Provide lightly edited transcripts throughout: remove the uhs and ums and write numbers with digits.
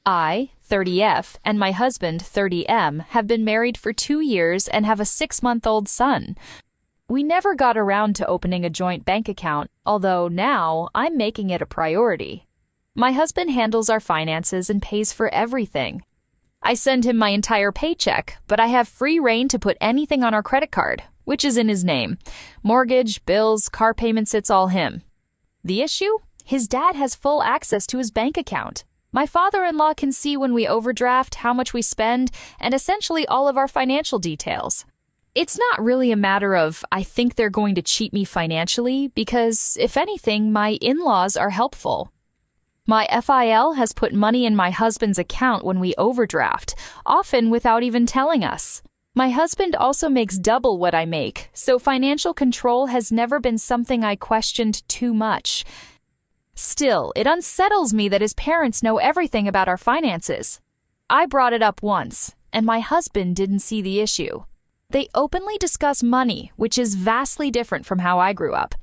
I, 30F, and my husband, 30M, have been married for 2 years and have a 6-month-old son. We never got around to opening a joint bank account, although now I'm making it a priority. My husband handles our finances and pays for everything. I send him my entire paycheck, but I have free rein to put anything on our credit card, which is in his name. Mortgage, bills, car payments, it's all him. The issue? His dad has full access to his bank account. My father-in-law can see when we overdraft, how much we spend, and essentially all of our financial details. It's not really a matter of, I think they're going to cheat me financially, because, if anything, my in-laws are helpful. My FIL has put money in my husband's account when we overdraft, often without even telling us. My husband also makes double what I make, so financial control has never been something I questioned too much. Still, it unsettles me that his parents know everything about our finances. I brought it up once, and my husband didn't see the issue. They openly discuss money, which is vastly different from how I grew up.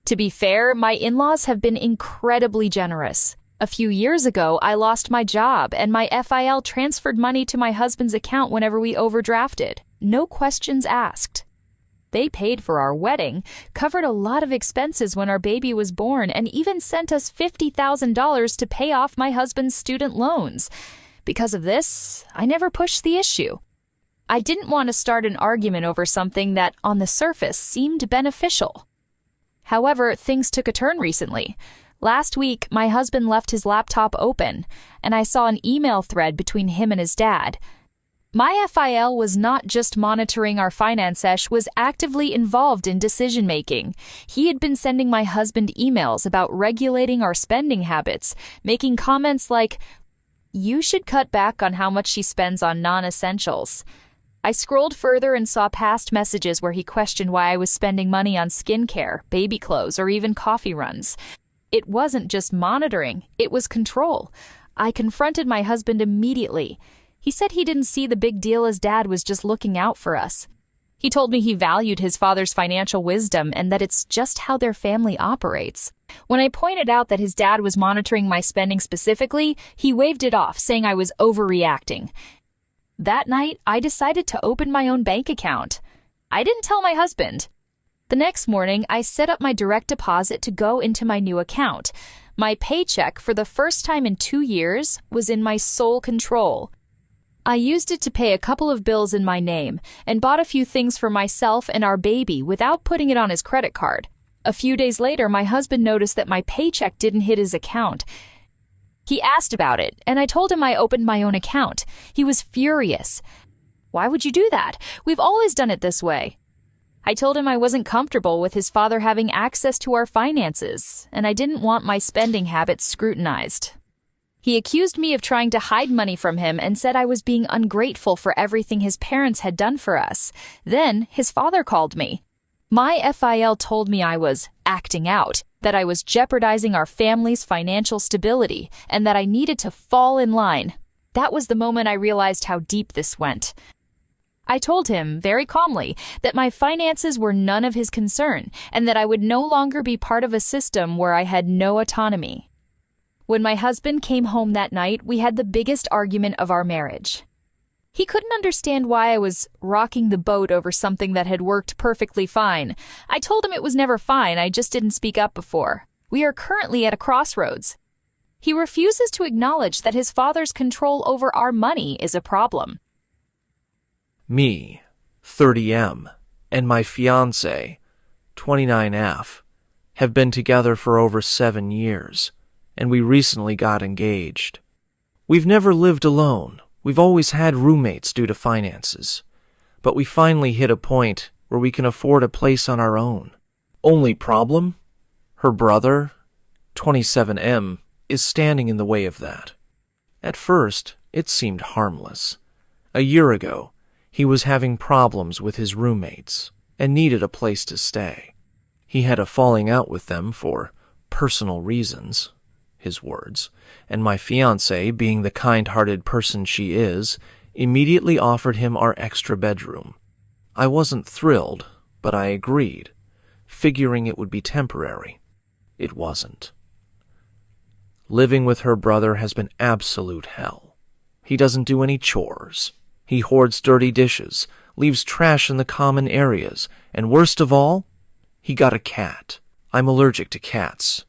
To be fair, my in-laws have been incredibly generous. A few years ago, I lost my job, and my FIL transferred money to my husband's account whenever we overdrafted. No questions asked. They paid for our wedding, covered a lot of expenses when our baby was born, and even sent us $50,000 to pay off my husband's student loans. Because of this, I never pushed the issue. I didn't want to start an argument over something that, on the surface, seemed beneficial. However, things took a turn recently. Last week, my husband left his laptop open, and I saw an email thread between him and his dad. My FIL was not just monitoring our finances, was actively involved in decision-making. He had been sending my husband emails about regulating our spending habits, making comments like, "You should cut back on how much she spends on non-essentials." I scrolled further and saw past messages where he questioned why I was spending money on skincare, baby clothes, or even coffee runs. It wasn't just monitoring, it was control. I confronted my husband immediately. He said he didn't see the big deal as Dad was just looking out for us. He told me he valued his father's financial wisdom and that it's just how their family operates. When I pointed out that his dad was monitoring my spending specifically, he waved it off, saying I was overreacting. That night, I decided to open my own bank account. I didn't tell my husband. The next morning, I set up my direct deposit to go into my new account. My paycheck, for the first time in 2 years, was in my sole control. I used it to pay a couple of bills in my name and bought a few things for myself and our baby without putting it on his credit card. A few days later, my husband noticed that my paycheck didn't hit his account. He asked about it, and I told him I opened my own account. He was furious. "Why would you do that? We've always done it this way." I told him I wasn't comfortable with his father having access to our finances, and I didn't want my spending habits scrutinized. He accused me of trying to hide money from him and said I was being ungrateful for everything his parents had done for us. Then his father called me. My FIL told me I was acting out, that I was jeopardizing our family's financial stability, and that I needed to fall in line. That was the moment I realized how deep this went. I told him, very calmly, that my finances were none of his concern, and that I would no longer be part of a system where I had no autonomy. When my husband came home that night, we had the biggest argument of our marriage. He couldn't understand why I was rocking the boat over something that had worked perfectly fine. I told him it was never fine, I just didn't speak up before. We are currently at a crossroads. He refuses to acknowledge that his father's control over our money is a problem. Me, 30M, and my fiancé, 29F, have been together for over 7 years, and we recently got engaged. We've never lived alone. We've always had roommates due to finances, but we finally hit a point where we can afford a place on our own. Only problem? Her brother, 27M, is standing in the way of that. At first, it seemed harmless. A year ago, he was having problems with his roommates and needed a place to stay. He had a falling out with them for personal reasons, his words, and my fiancée, being the kind-hearted person she is, immediately offered him our extra bedroom. I wasn't thrilled, but I agreed, figuring it would be temporary. It wasn't. Living with her brother has been absolute hell. He doesn't do any chores. He hoards dirty dishes, leaves trash in the common areas, and worst of all, he got a cat. I'm allergic to cats.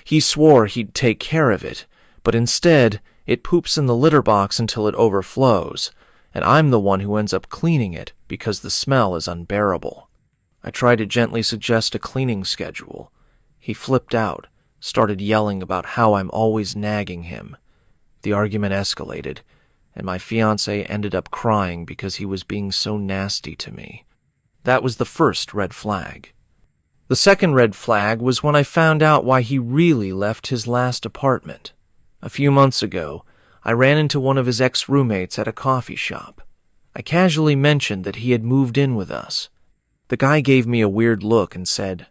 He swore he'd take care of it, but instead, it poops in the litter box until it overflows, and I'm the one who ends up cleaning it because the smell is unbearable. I tried to gently suggest a cleaning schedule. He flipped out, started yelling about how I'm always nagging him. The argument escalated, and my fiancé ended up crying because he was being so nasty to me. That was the first red flag. The second red flag was when I found out why he really left his last apartment. A few months ago, I ran into one of his ex-roommates at a coffee shop. I casually mentioned that he had moved in with us. The guy gave me a weird look and said,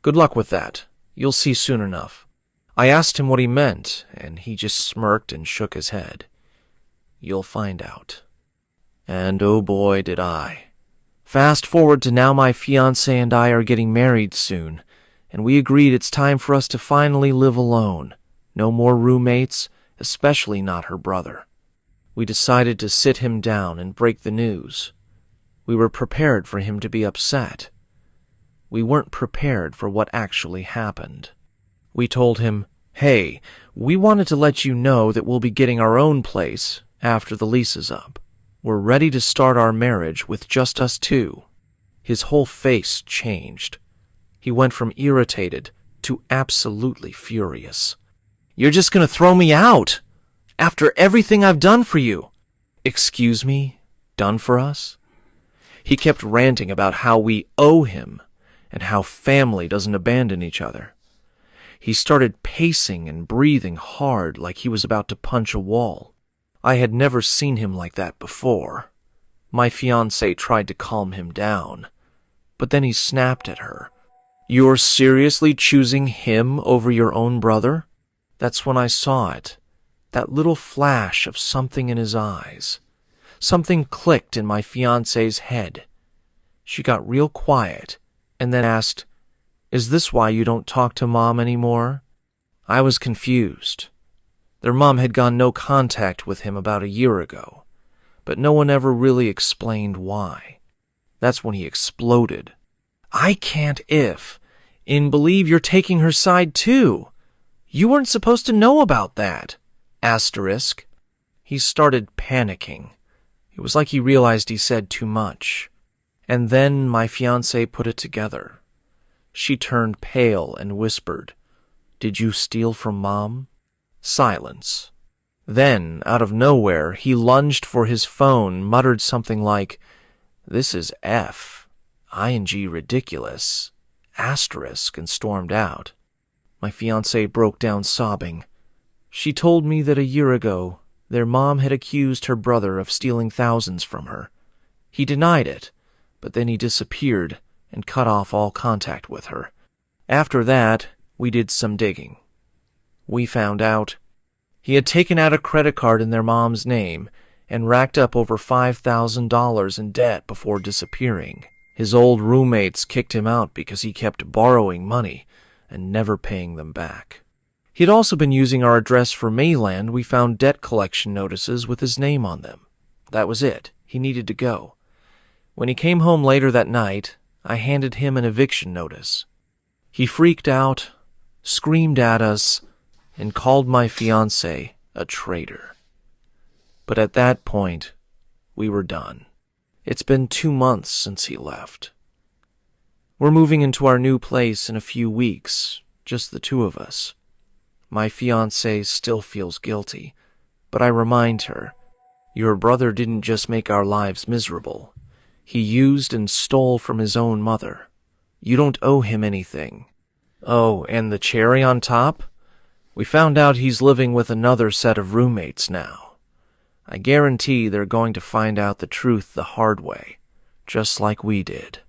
"Good luck with that. You'll see soon enough." I asked him what he meant, and he just smirked and shook his head. "You'll find out." And oh boy did I. Fast forward to now, my fiancé and I are getting married soon, and we agreed it's time for us to finally live alone. No more roommates, especially not her brother. We decided to sit him down and break the news. We were prepared for him to be upset. We weren't prepared for what actually happened. We told him, "Hey, we wanted to let you know that we'll be getting our own place after the lease is up. We're ready to start our marriage with just us two." His whole face changed. He went from irritated to absolutely furious. "You're just going to throw me out after everything I've done for you." "Excuse me? Done for us?" He kept ranting about how we owe him and how family doesn't abandon each other. He started pacing and breathing hard like he was about to punch a wall. I had never seen him like that before. My fiancé tried to calm him down, but then he snapped at her. "You're seriously choosing him over your own brother?" That's when I saw it, that little flash of something in his eyes. Something clicked in my fiancé's head. She got real quiet and then asked, "Is this why you don't talk to Mom anymore?" I was confused. Their mom had gone no contact with him about a year ago, but no one ever really explained why. That's when he exploded. "I can't believe you're taking her side too. You weren't supposed to know about that. Asterisk." He started panicking. It was like he realized he said too much. And then my fiancée put it together. She turned pale and whispered, "Did you steal from Mom?" Silence. Then, out of nowhere, he lunged for his phone, muttered something like, "This is ing ridiculous, asterisk," and stormed out. My fiancée broke down sobbing. She told me that a year ago, their mom had accused her brother of stealing thousands from her. He denied it, but then he disappeared and cut off all contact with her. After that, we did some digging. We found out he had taken out a credit card in their mom's name and racked up over $5,000 in debt before disappearing. His old roommates kicked him out because he kept borrowing money and never paying them back. He had also been using our address for Mayland. We found debt collection notices with his name on them. That was it. He needed to go. When he came home later that night, I handed him an eviction notice. He freaked out, screamed at us, and called my fiancée a traitor. But at that point, we were done. It's been 2 months since he left. We're moving into our new place in a few weeks, just the two of us. My fiancée still feels guilty, but I remind her, "Your brother didn't just make our lives miserable. He used and stole from his own mother. You don't owe him anything." Oh, and the cherry on top? We found out he's living with another set of roommates now. I guarantee they're going to find out the truth the hard way, just like we did.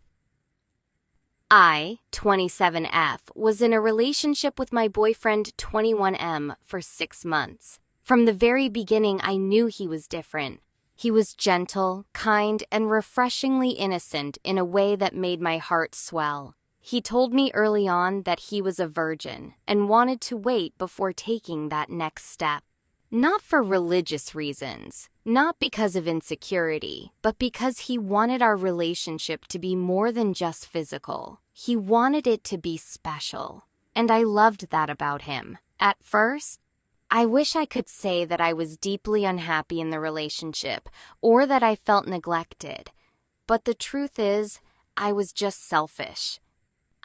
I, 27F, was in a relationship with my boyfriend, 21M, for 6 months. From the very beginning, I knew he was different. He was gentle, kind, and refreshingly innocent in a way that made my heart swell. He told me early on that he was a virgin and wanted to wait before taking that next step. Not for religious reasons, not because of insecurity, but because he wanted our relationship to be more than just physical. He wanted it to be special, and I loved that about him. At first, I wish I could say that I was deeply unhappy in the relationship or that I felt neglected, but the truth is, I was just selfish.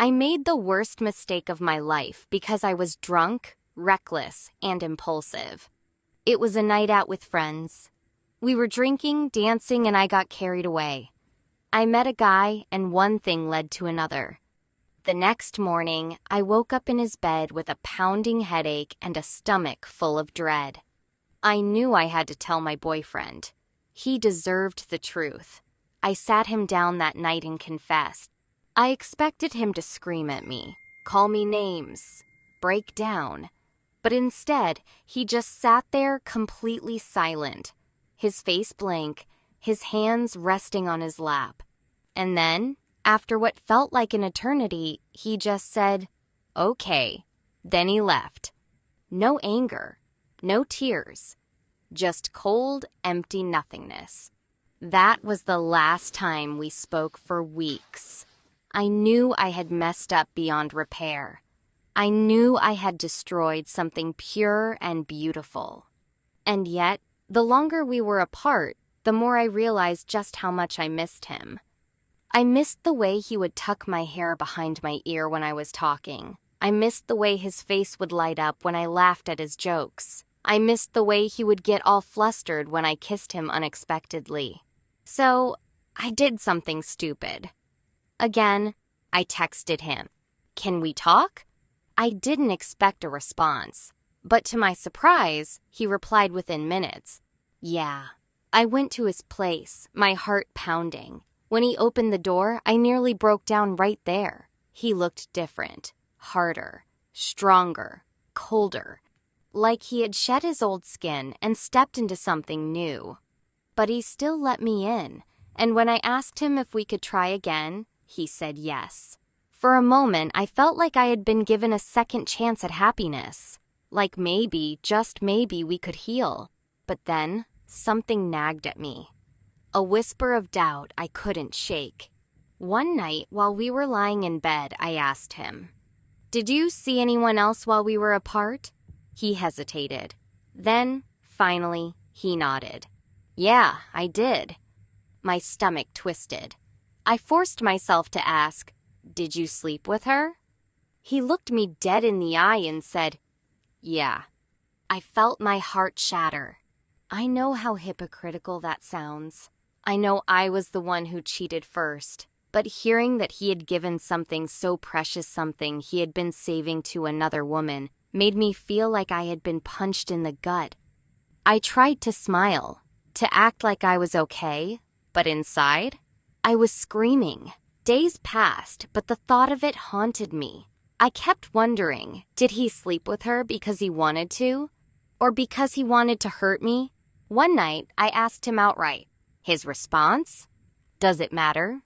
I made the worst mistake of my life because I was drunk, reckless, and impulsive. It was a night out with friends. We were drinking, dancing, and I got carried away. I met a guy, and one thing led to another. The next morning, I woke up in his bed with a pounding headache and a stomach full of dread. I knew I had to tell my boyfriend. He deserved the truth. I sat him down that night and confessed. I expected him to scream at me, call me names, break down. But instead, he just sat there completely silent, his face blank, his hands resting on his lap. And then, after what felt like an eternity, he just said, "Okay." Then he left. No anger, no tears, just cold, empty nothingness. That was the last time we spoke for weeks. I knew I had messed up beyond repair. I knew I had destroyed something pure and beautiful. And yet, the longer we were apart, the more I realized just how much I missed him. I missed the way he would tuck my hair behind my ear when I was talking. I missed the way his face would light up when I laughed at his jokes. I missed the way he would get all flustered when I kissed him unexpectedly. So, I did something stupid. Again, I texted him. "Can we talk?" I didn't expect a response, but to my surprise, he replied within minutes. Yeah. I went to his place, my heart pounding. When he opened the door, I nearly broke down right there. He looked different, harder, stronger, colder, like he had shed his old skin and stepped into something new. But he still let me in, and when I asked him if we could try again, he said yes. For a moment, I felt like I had been given a second chance at happiness. Like maybe, just maybe, we could heal. But then, something nagged at me. A whisper of doubt I couldn't shake. One night, while we were lying in bed, I asked him, "Did you see anyone else while we were apart?" He hesitated. Then, finally, he nodded. "Yeah, I did." My stomach twisted. I forced myself to ask, "Did you sleep with her?" He looked me dead in the eye and said, "Yeah." I felt my heart shatter. I know how hypocritical that sounds. I know I was the one who cheated first. But hearing that he had given something so precious, something he had been saving to another woman, made me feel like I had been punched in the gut. I tried to smile, to act like I was okay, but inside, I was screaming. Days passed, but the thought of it haunted me. I kept wondering, did he sleep with her because he wanted to? Or because he wanted to hurt me? One night, I asked him outright. His response? "Does it matter?"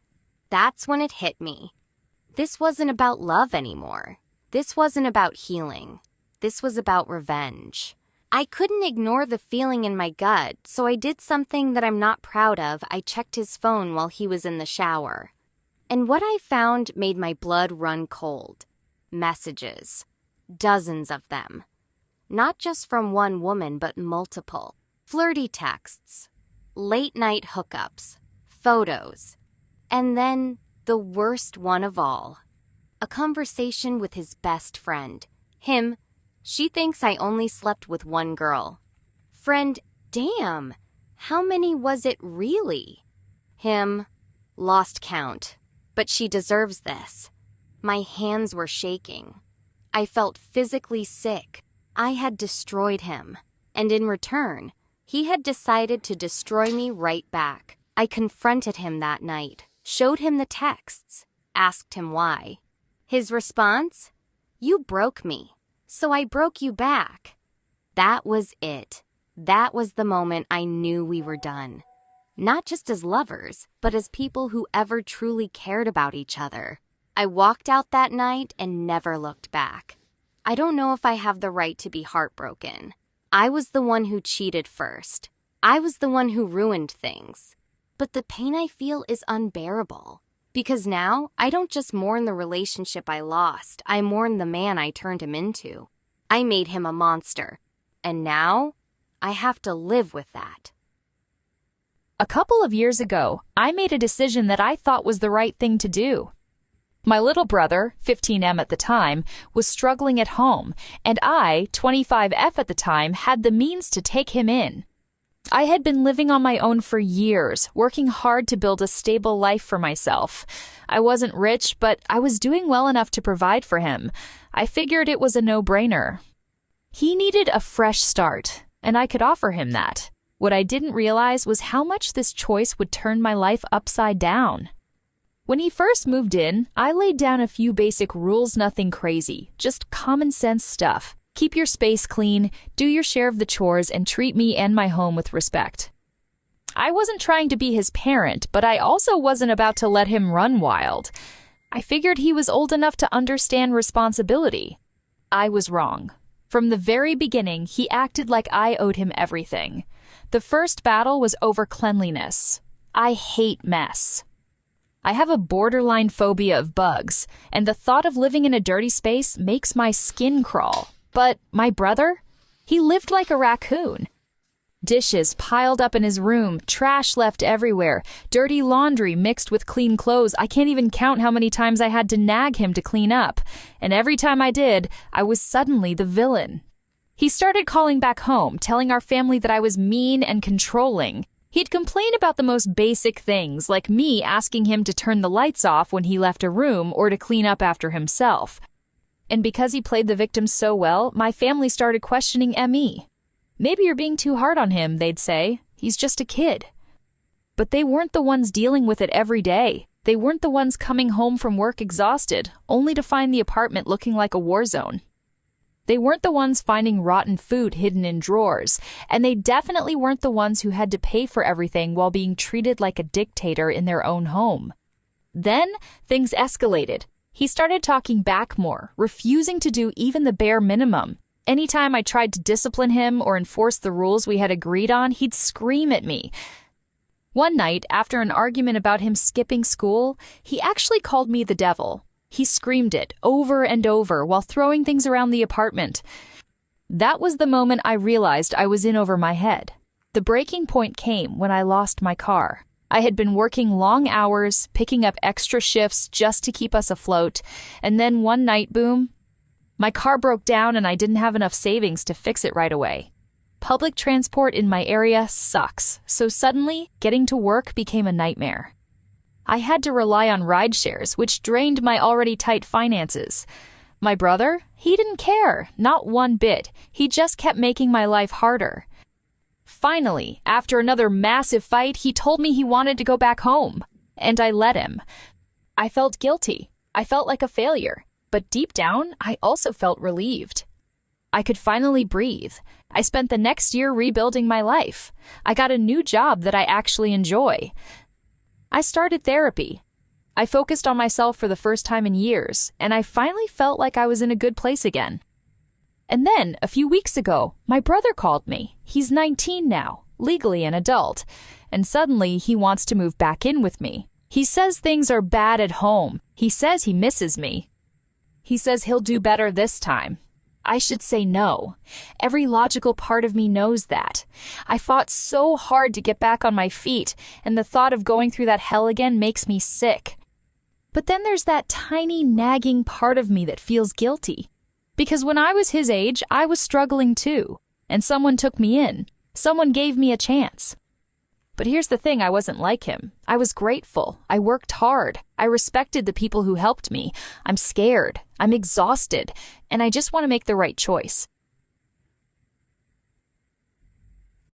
That's when it hit me. This wasn't about love anymore. This wasn't about healing. This was about revenge. I couldn't ignore the feeling in my gut, so I did something that I'm not proud of. I checked his phone while he was in the shower. And what I found made my blood run cold. Messages. Dozens of them. Not just from one woman, but multiple. Flirty texts. Late-night hookups. Photos. And then, the worst one of all. A conversation with his best friend. Him, "She thinks I only slept with one girl." Friend, "Damn, how many was it really?" Him, "Lost count, but she deserves this." My hands were shaking. I felt physically sick. I had destroyed him. And in return, he had decided to destroy me right back. I confronted him that night, showed him the texts, asked him why. His response? "You broke me, so I broke you back." That was it. That was the moment I knew we were done. Not just as lovers, but as people who ever truly cared about each other. I walked out that night and never looked back. I don't know if I have the right to be heartbroken. I was the one who cheated first. I was the one who ruined things. But the pain I feel is unbearable. Because now, I don't just mourn the relationship I lost, I mourn the man I turned him into. I made him a monster. And now, I have to live with that. A couple of years ago, I made a decision that I thought was the right thing to do. My little brother, 15M at the time, was struggling at home, and I, 25F at the time, had the means to take him in. I had been living on my own for years, working hard to build a stable life for myself. I wasn't rich, but I was doing well enough to provide for him. I figured it was a no-brainer. He needed a fresh start, and I could offer him that. What I didn't realize was how much this choice would turn my life upside down. When he first moved in, I laid down a few basic rules, nothing crazy, just common sense stuff. Keep your space clean, do your share of the chores, and treat me and my home with respect. I wasn't trying to be his parent, but I also wasn't about to let him run wild. I figured he was old enough to understand responsibility. I was wrong. From the very beginning, he acted like I owed him everything. The first battle was over cleanliness. I hate mess. I have a borderline phobia of bugs, and the thought of living in a dirty space makes my skin crawl. But my brother? He lived like a raccoon. Dishes piled up in his room, trash left everywhere, dirty laundry mixed with clean clothes. I can't even count how many times I had to nag him to clean up. And every time I did, I was suddenly the villain. He started calling back home, telling our family that I was mean and controlling. He'd complain about the most basic things, like me asking him to turn the lights off when he left a room or to clean up after himself. And because he played the victim so well, my family started questioning Me. Maybe you're being too hard on him, they'd say. He's just a kid. But they weren't the ones dealing with it every day. They weren't the ones coming home from work exhausted, only to find the apartment looking like a war zone. They weren't the ones finding rotten food hidden in drawers, and they definitely weren't the ones who had to pay for everything while being treated like a dictator in their own home. Then, things escalated. He started talking back more, refusing to do even the bare minimum. Anytime I tried to discipline him or enforce the rules we had agreed on, he'd scream at me. One night, after an argument about him skipping school, he actually called me the devil. He screamed it over and over while throwing things around the apartment. That was the moment I realized I was in over my head. The breaking point came when I lost my car. I had been working long hours, picking up extra shifts just to keep us afloat, and then one night, boom, my car broke down and I didn't have enough savings to fix it right away. Public transport in my area sucks, so suddenly, getting to work became a nightmare. I had to rely on ride shares, which drained my already tight finances. My brother, he didn't care, not one bit. He just kept making my life harder. Finally, after another massive fight, he told me he wanted to go back home, and I let him. I felt guilty. I felt like a failure, but deep down, I also felt relieved. I could finally breathe. I spent the next year rebuilding my life. I got a new job that I actually enjoy. I started therapy. I focused on myself for the first time in years, and I finally felt like I was in a good place again. And then, a few weeks ago, my brother called me. He's 19 now, legally an adult, and suddenly he wants to move back in with me. He says things are bad at home. He says he misses me. He says he'll do better this time. I should say no. Every logical part of me knows that. I fought so hard to get back on my feet, and the thought of going through that hell again makes me sick. But then there's that tiny nagging part of me that feels guilty. Because when I was his age, I was struggling too, and someone took me in. Someone gave me a chance. But here's the thing, I wasn't like him. I was grateful. I worked hard. I respected the people who helped me. I'm scared. I'm exhausted. And I just want to make the right choice.